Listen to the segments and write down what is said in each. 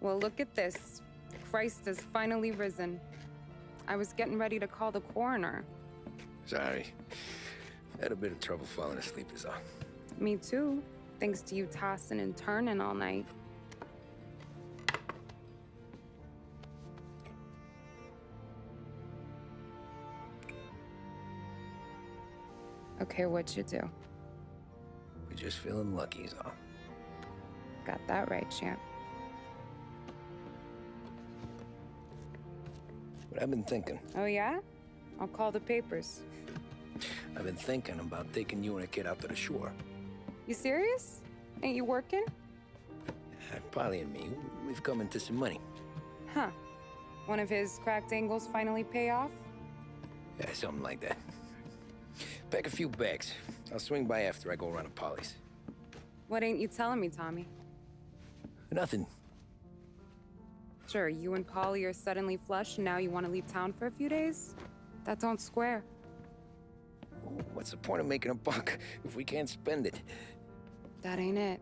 Well, look at this. Christ has finally risen. I was getting ready to call the coroner. Sorry. Had a bit of trouble falling asleep is all. Me too, thanks to you tossing and turning all night. Okay, what'd you do? We're just feeling lucky is all. Got that right, champ. But I've been thinking. Oh, yeah? I'll call the papers. I've been thinking about taking you and a kid out to the shore. You serious? Ain't you working? Polly and me, we've come into some money. Huh. One of his cracked angles finally pay off? Yeah, something like that. Pack a few bags. I'll swing by after I go around to Polly's. What ain't you telling me, Tommy? Nothing. Sure, you and Polly are suddenly flush and now you want to leave town for a few days? That don't square. What's the point of making a buck if we can't spend it? That ain't it.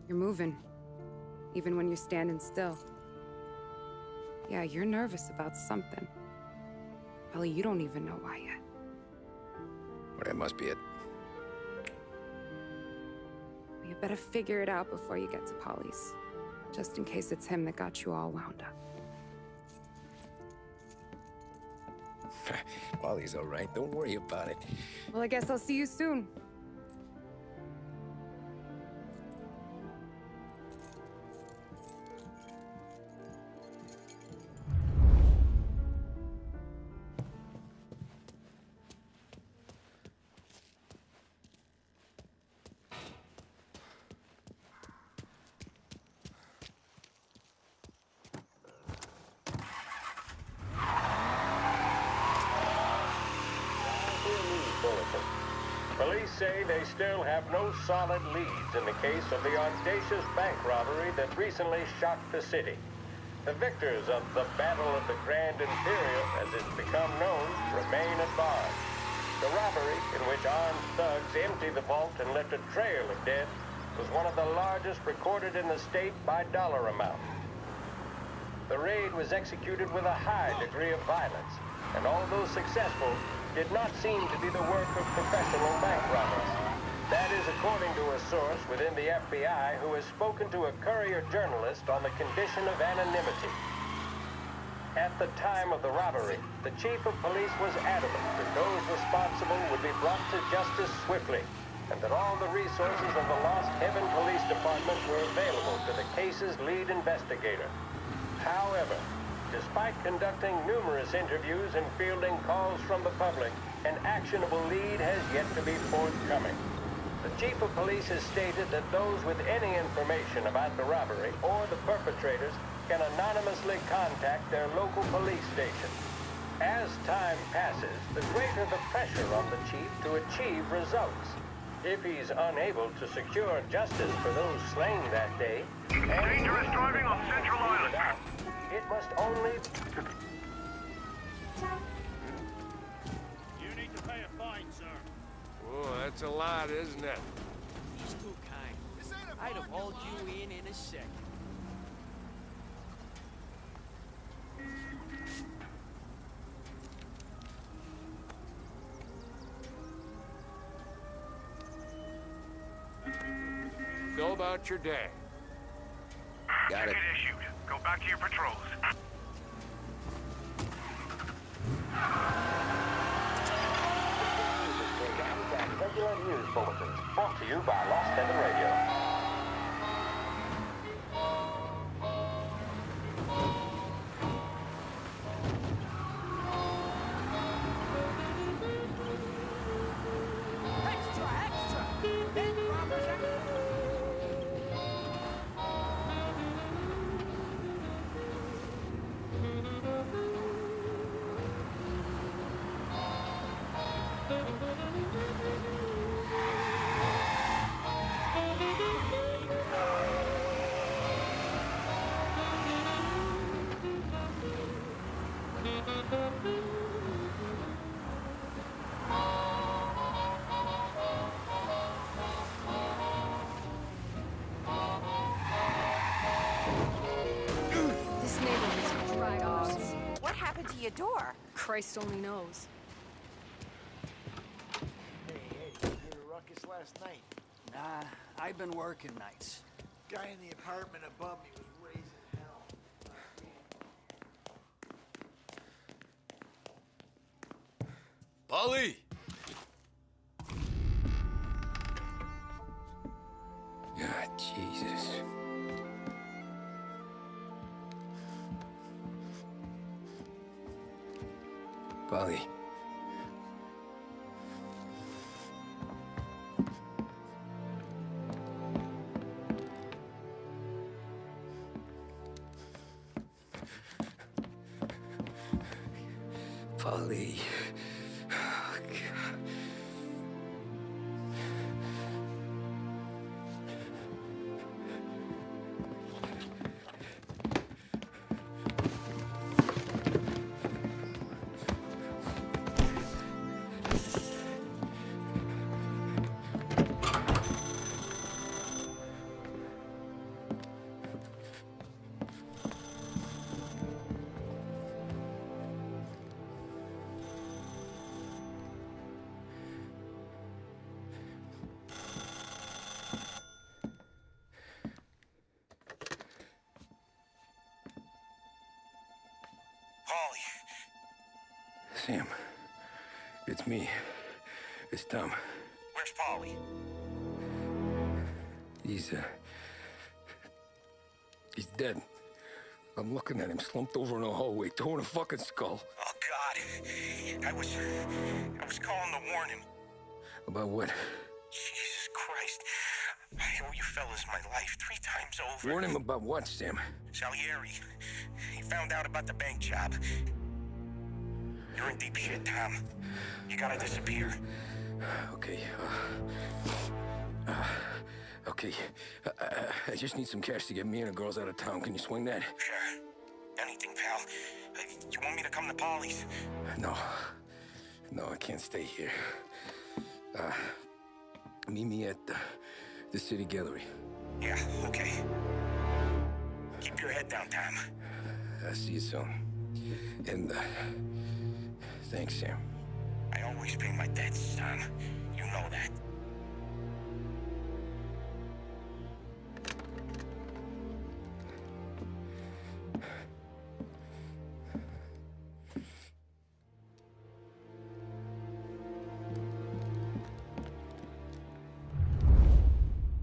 You're moving, even when you're standing still. Yeah, you're nervous about something. Probably you don't even know why yet. Well, that must be it. Well, you better figure it out before you get to Polly's, just in case it's him that got you all wound up. Polly's all right. Don't worry about it. Well, I guess I'll see you soon. Police say they still have no solid leads in the case of the audacious bank robbery that recently shocked the city. The victors of the Battle of the Grand Imperial, as it's become known, remain at large. The robbery, in which armed thugs emptied the vault and left a trail of dead, was one of the largest recorded in the state by dollar amount. The raid was executed with a high degree of violence, and although successful, did not seem to be the work of professional bank robbers. That is according to a source within the FBI who has spoken to a Courier journalist on the condition of anonymity. At the time of the robbery, the chief of police was adamant that those responsible would be brought to justice swiftly, and that all the resources of the Lost Heaven Police Department were available to the case's lead investigator. However, despite conducting numerous interviews and fielding calls from the public, an actionable lead has yet to be forthcoming. The chief of police has stated that those with any information about the robbery or the perpetrators can anonymously contact their local police station. As time passes, the greater the pressure on the chief to achieve results. If he's unable to secure justice for those slain that day, Dangerous driving on Central Island. it must only... You need to pay a fine, sir. Oh, that's a lot, isn't it? He's too kind. I'd have hauled you in a second. Go about your day. Got it. Ticket issued. Go back to your patrols. Regular news bulletins brought to you by Lost Heaven Radio. Extra, extra! Bank robbers are... door? Christ only knows. Hey, you hear a ruckus last night? Nah, I've been working nights. Guy in the apartment above me was raising hell. Polly! God, Jesus. Polly. Polly. Oh, God. Polly. Sam, it's me. It's Tom. Where's Polly? He's dead. I'm looking at him slumped over in the hallway, torn a fucking skull. Oh, God. I was calling to warn him. About what? Jesus Christ. I owe you fellas my life 3 times over. Warn him about what, Sam? Salieri. He found out about the bank job. You're in deep shit, Tom. You gotta disappear. Okay, okay. I just need some cash to get me and the girls out of town. Can you swing that? Sure. Anything, pal. You want me to come to Polly's? No. No, I can't stay here. Meet me at the city gallery. Yeah, okay. Keep your head down, Tom. I'll see you soon. And, thanks, Sam. I always pay my debts, Tom. You know that.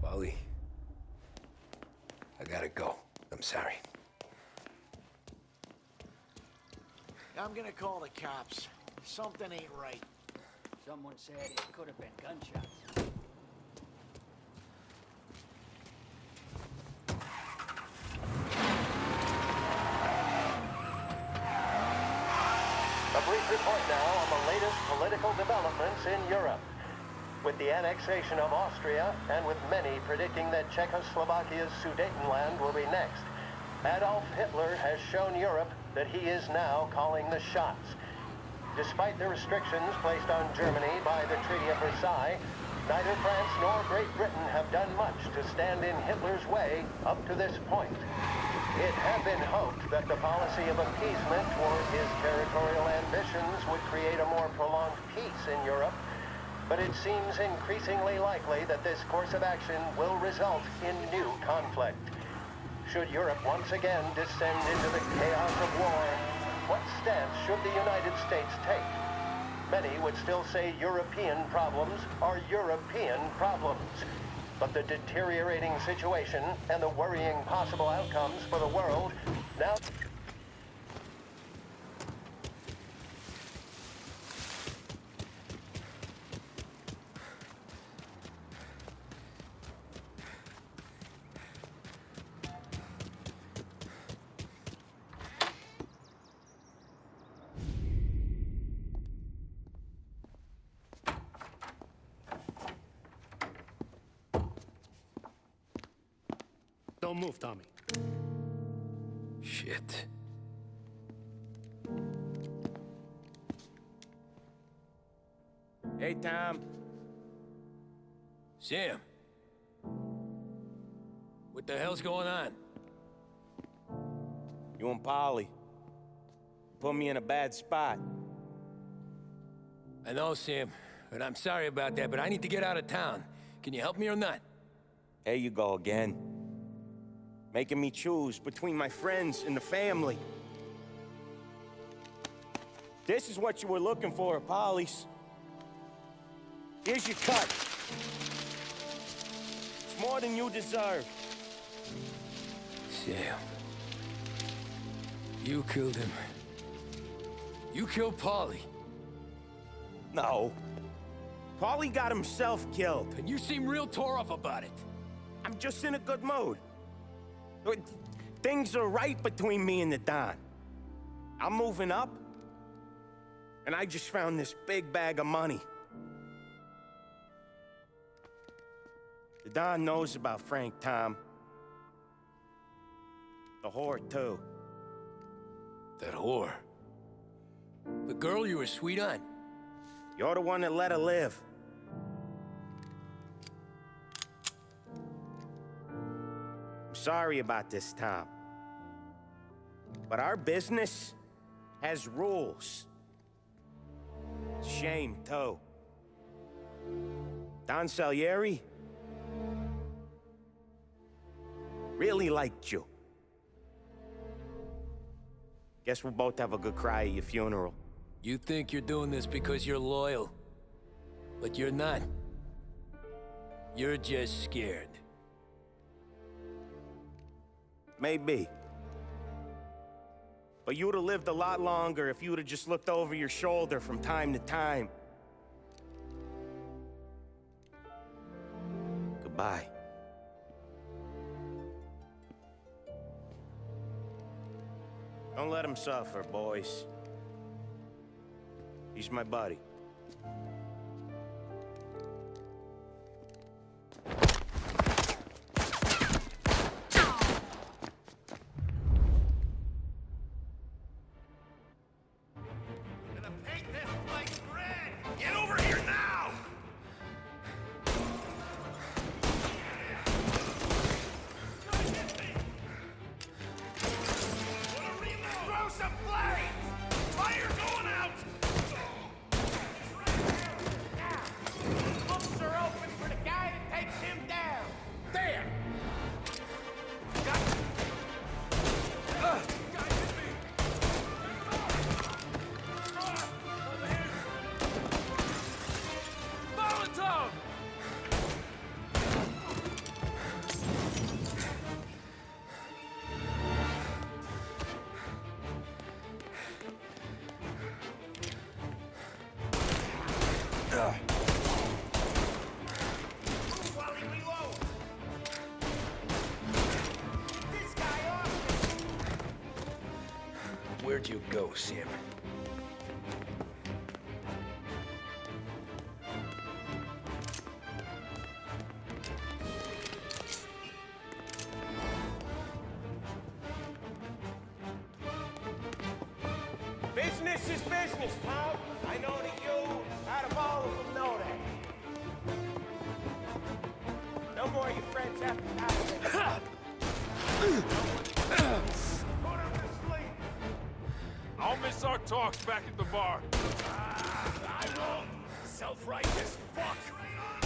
Polly, I gotta go. I'm sorry. I'm gonna call the cops. Something ain't right. Someone said it could have been gunshots. A brief report now on the latest political developments in Europe. With the annexation of Austria, and with many predicting that Czechoslovakia's Sudetenland will be next, Adolf Hitler has shown Europe that he is now calling the shots. Despite the restrictions placed on Germany by the Treaty of Versailles, neither France nor Great Britain have done much to stand in Hitler's way up to this point. It had been hoped that the policy of appeasement toward his territorial ambitions would create a more prolonged peace in Europe, but it seems increasingly likely that this course of action will result in new conflict. Should Europe once again descend into the chaos of war, what stance should the United States take? Many would still say European problems are European problems. But the deteriorating situation and the worrying possible outcomes for the world now... Don't move, Tommy. Shit. Hey, Tom. Sam. What the hell's going on? You and Polly. put me in a bad spot. I know, Sam, and I'm sorry about that, but I need to get out of town. Can you help me or not? There you go again. Making me choose between my friends and the family. This is what you were looking for at Polly's. Here's your cut. It's more than you deserve. Sam. You killed him. You killed Paulie. No. Paulie got himself killed. And you seem real tore up about it. I'm just in a good mood. Things are right between me and the Don. I'm moving up, and I just found this big bag of money. The Don knows about Frank, Tom. The whore, too. That whore? The girl you were sweet on? You're the one that let her live. I'm sorry about this, Tom. But our business has rules. Shame, too. Don Salieri really liked you. Guess we'll both have a good cry at your funeral. You think you're doing this because you're loyal, but you're not. You're just scared. Maybe. But you'd have lived a lot longer if you'd have just looked over your shoulder from time to time. Goodbye. Don't let him suffer, boys. He's my buddy. Get over here now! Throw some flames! Fire going out! Books are open for the guy that takes him down. There! Molotov! While he reloads! This guy off! Where'd you go, Sam? Business is business, Tom. I know that you, out of all of them, know that. No more of your friends have to die. Put him to sleep! I'll miss our talks back at the bar. I won't! Self-righteous fuck!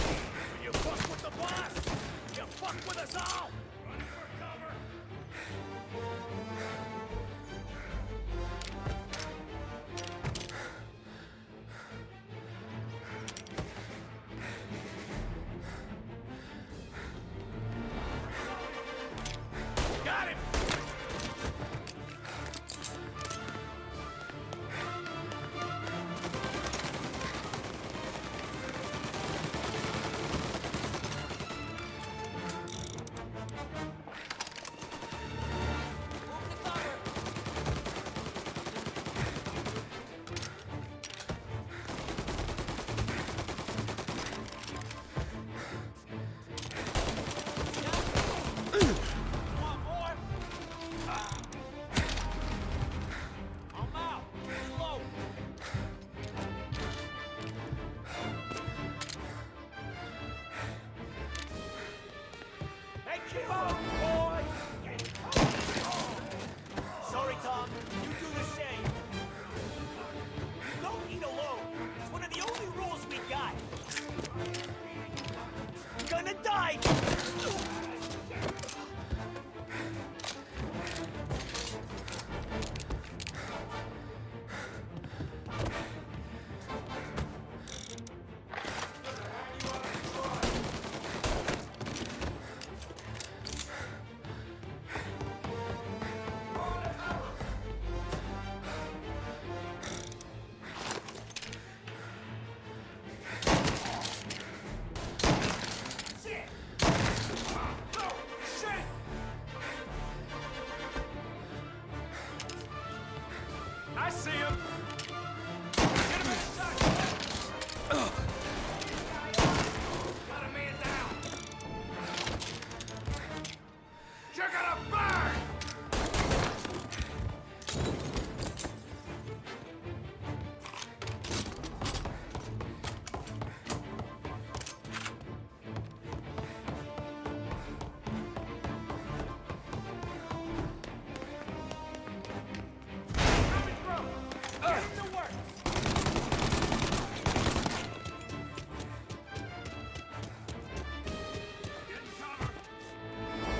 When you fuck with the boss, you fuck with us all! Run for cover! Got him! Hey, kill him, boys! Sorry, Tom. You do the same. Gonna die! I see him! Get him in sight! Got a man down! You're gonna burn!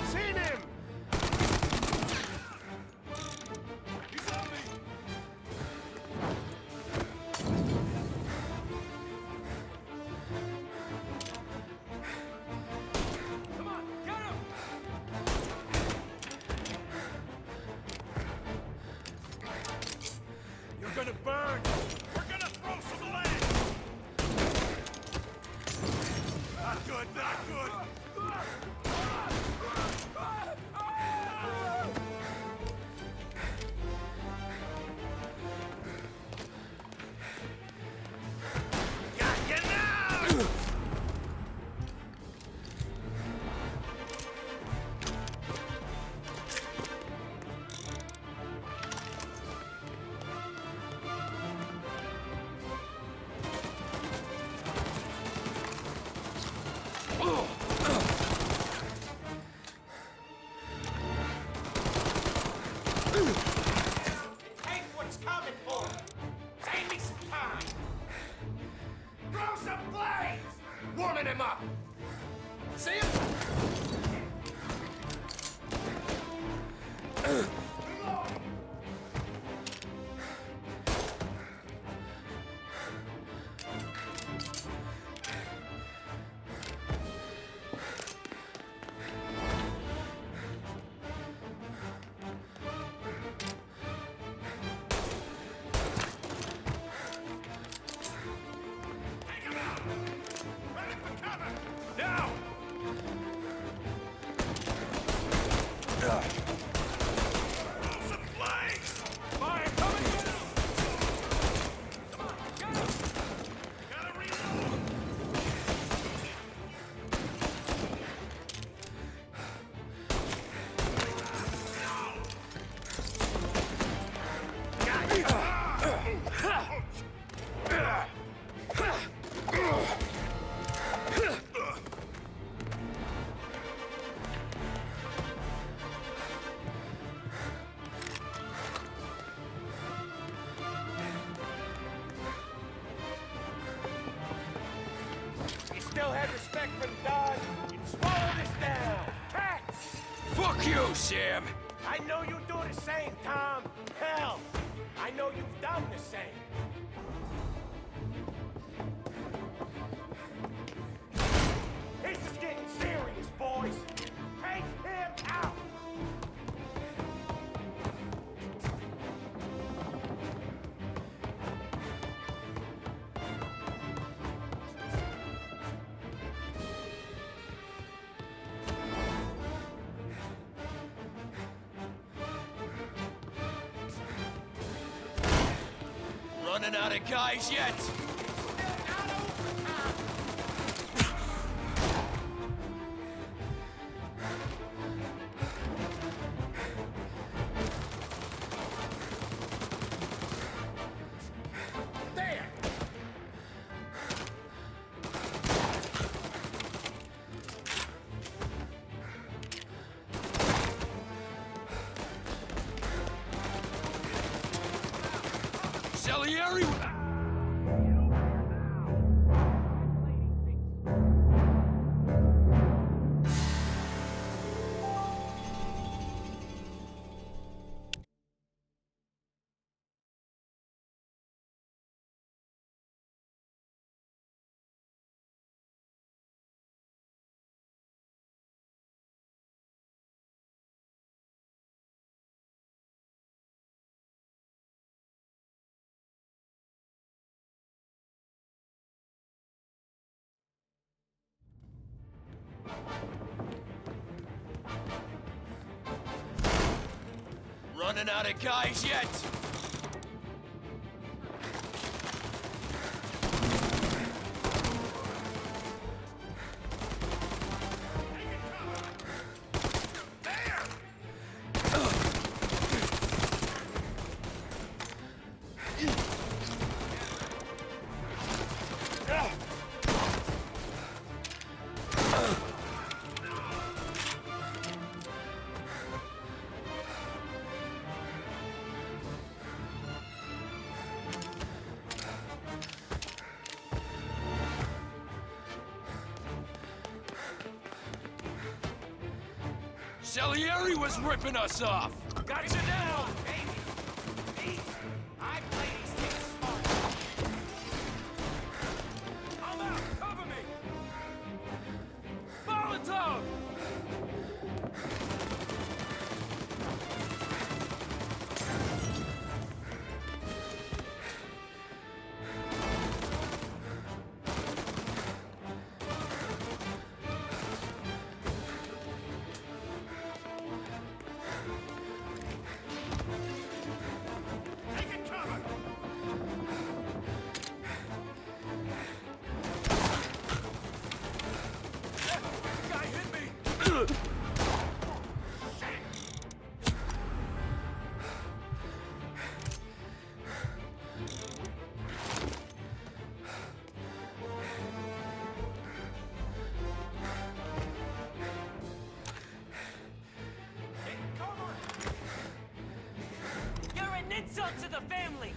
Seen him! He's on me! Come on, get him! You're gonna burn! We're gonna throw some lead! Not good, not good! Got you now! Take what's coming for him. Save me some time. Throw some blades! Warming him up. See him? Ready for cover! Now! Throw some blades! Fire coming in! Come on, get him! Gotta reload! Got you! You still have respect for the dog? You'd swallow this down. Cats! Fuck you, Sam! I know you do the same, Tom. Hell, I know you've done the same. This is getting serious, boys. Take him out. Running out of guys yet? There! Salieri! running out of guys yet? Salieri was ripping us off! Gotcha now, baby! Me, I play these things smart. I'm out! Cover me! Molotov! Insult to the family!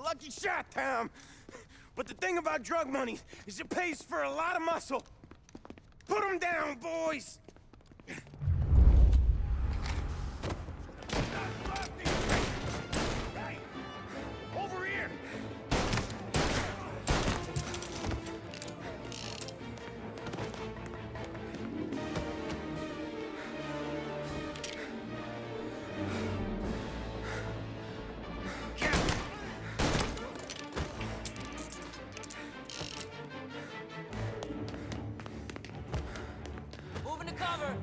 Lucky shot, Tom. But the thing about drug money is it pays for a lot of muscle. Put 'em down, boys! Hey! Over here! Moving to cover!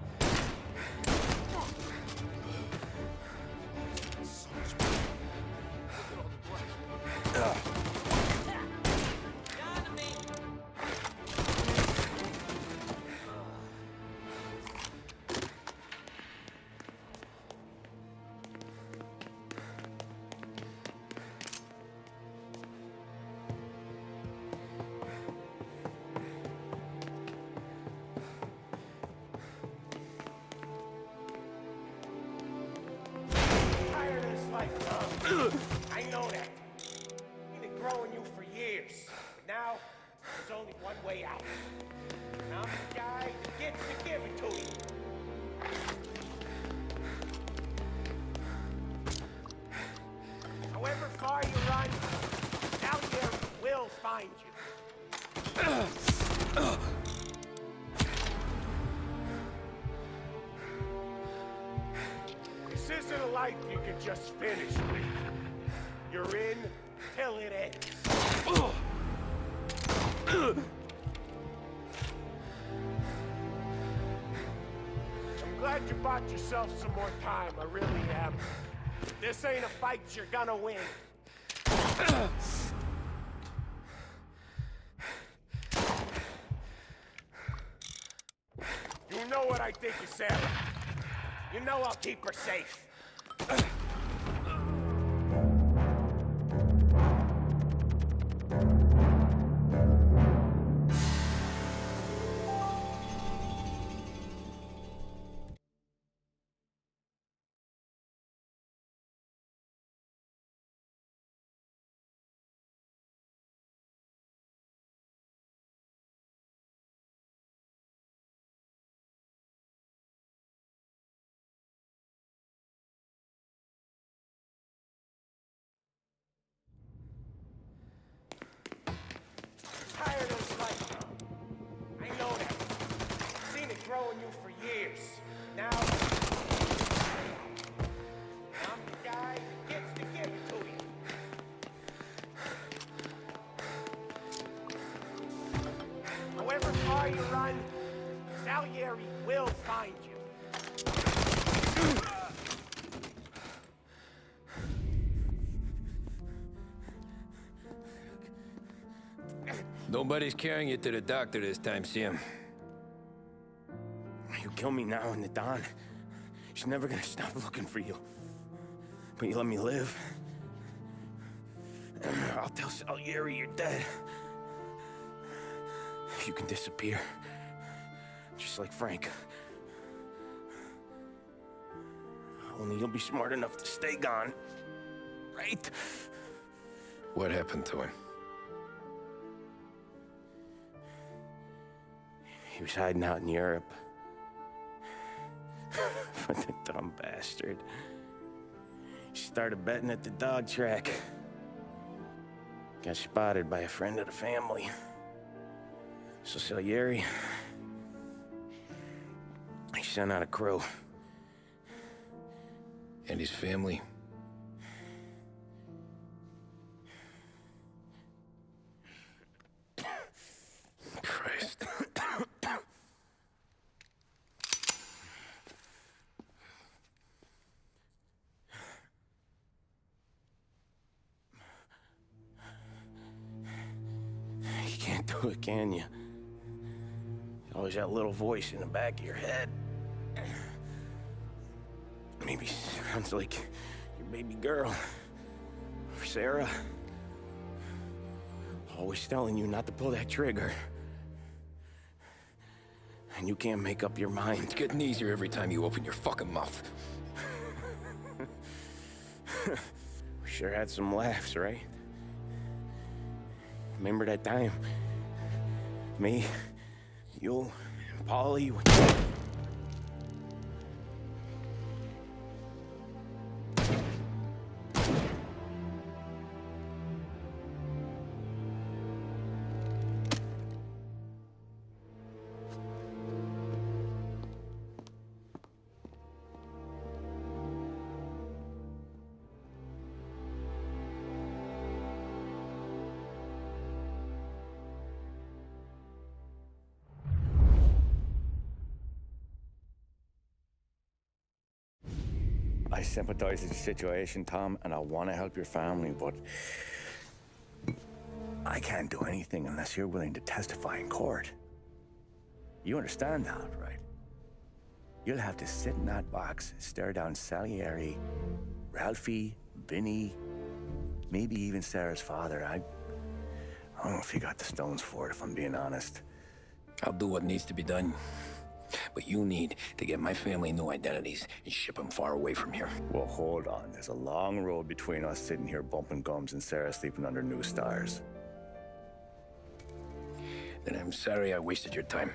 Down to me! Tired of this life, Tom. I know that. Been growing you for years. But now, there's only one way out. And I'm the guy that gets to give it to you. However far you run, out there will find you. This isn't a life you can just finish with. You're in till it ends. I'm glad you bought yourself some more time, I really am. This ain't a fight you're gonna win. You know what I think of Sarah. You know I'll keep her safe. Tired of this life. I know that. Seen it growing you for years. Now, I'm the guy that gets to give it to you. However far you run, Salieri will find you. Nobody's carrying you to the doctor this time, Sam. You kill me now in the dawn. She's never gonna stop looking for you. But you let me live. I'll tell Salieri you're dead. You can disappear. Just like Frank. Only you'll be smart enough to stay gone. Right? What happened to him? He was hiding out in Europe. But the dumb bastard. He started betting at the dog track. Got spotted by a friend of the family. So Salieri, he sent out a crew. And his family? Christ. You can't do it, can you? Always that little voice in the back of your head. Maybe sounds like your baby girl. Or Sarah. Always telling you not to pull that trigger. And you can't make up your mind. It's getting easier every time you open your fucking mouth. We sure had some laughs, right? Remember that time? Me, you, and Polly. I sympathize with the situation, Tom, and I want to help your family, but I can't do anything unless you're willing to testify in court. You understand that, right? You'll have to sit in that box, stare down Salieri, Ralphie, Vinny, maybe even Sarah's father. I don't know if you got the stones for it, if I'm being honest. I'll do what needs to be done. But you need to get my family new identities and ship them far away from here. Well, hold on. There's a long road between us sitting here bumping gums and Sarah sleeping under new stars. Then I'm sorry I wasted your time.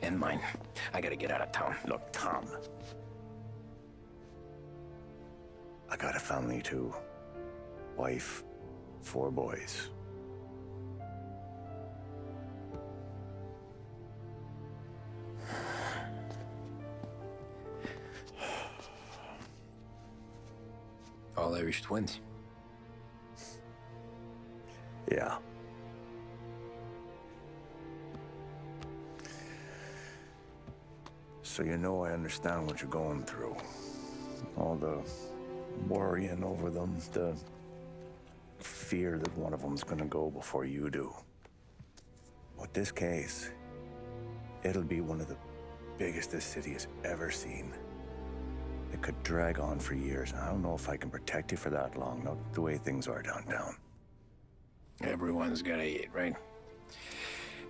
And mine. I gotta get out of town. Look, Tom. I got a family too. Wife, 4 boys. All Irish twins. Yeah. So you know I understand what you're going through. All the worrying over them, the fear that one of them's gonna go before you do. But this case, it'll be one of the biggest this city has ever seen. It could drag on for years, and I don't know if I can protect you for that long, not the way things are downtown. Everyone's gotta eat, right?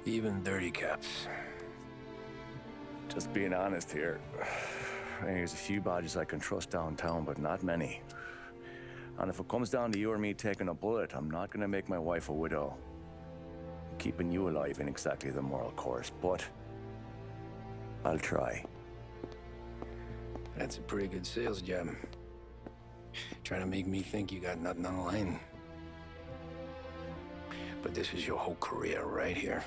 Even dirty cops. Just being honest here. There's a few badges I can trust downtown, but not many. And if it comes down to you or me taking a bullet, I'm not gonna make my wife a widow. Keeping you alive ain't exactly the moral course, but I'll try. That's a pretty good sales job. Trying to make me think you got nothing on the line. But this is your whole career right here.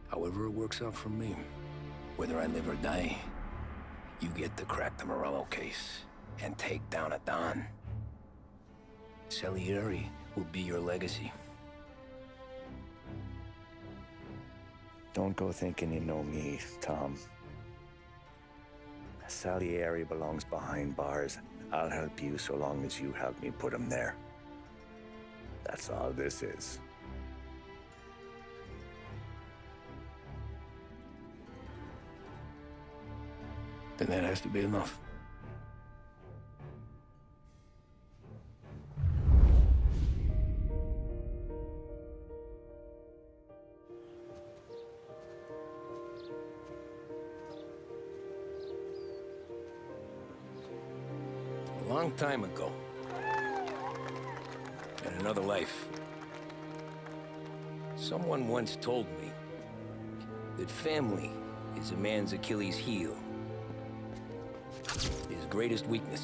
However it works out for me, whether I live or die, you get to crack the Morello case and take down a Don. Salieri will be your legacy. Don't go thinking you know me, Tom. Salieri belongs behind bars. I'll help you so long as you help me put him there. That's all this is. Then that has to be enough. A long time ago, in another life, someone once told me that family is a man's Achilles heel, his greatest weakness.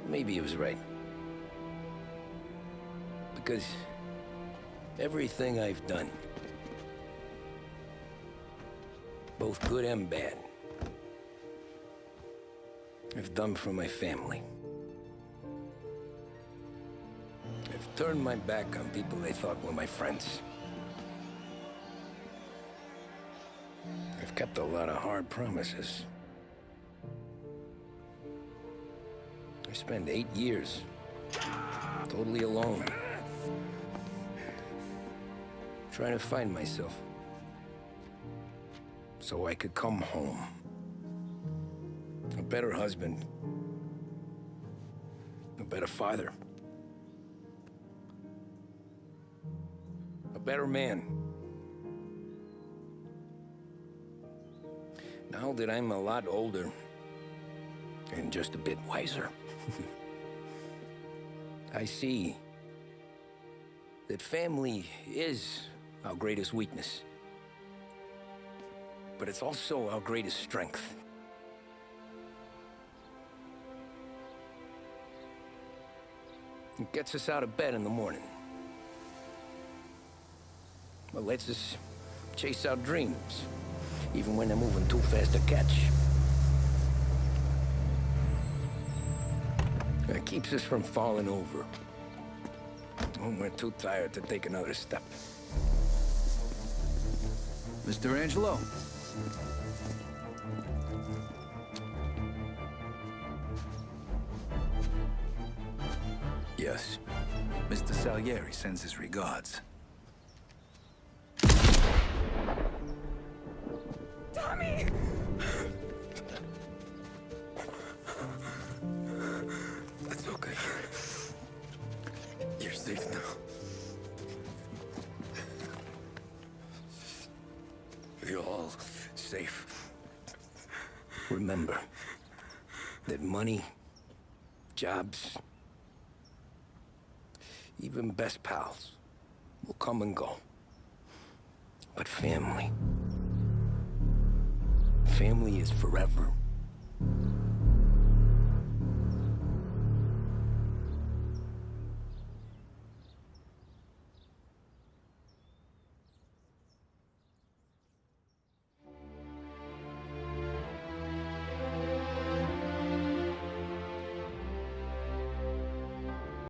Maybe he was right. Because everything I've done, both good and bad, I've done for my family. I've turned my back on people they thought were my friends. I've kept a lot of hard promises. I spent 8 years totally alone, trying to find myself so I could come home. A better husband, a better father, a better man. Now that I'm a lot older and just a bit wiser, I see that family is our greatest weakness, but it's also our greatest strength. It gets us out of bed in the morning. It lets us chase our dreams, even when they're moving too fast to catch. It keeps us from falling over when we're too tired to take another step. Mr. Angelo. Yes. Mr. Salieri sends his regards. Tommy! That's okay. You're safe now. You're all safe. Remember that money, jobs, even best pals will come and go. But family is forever.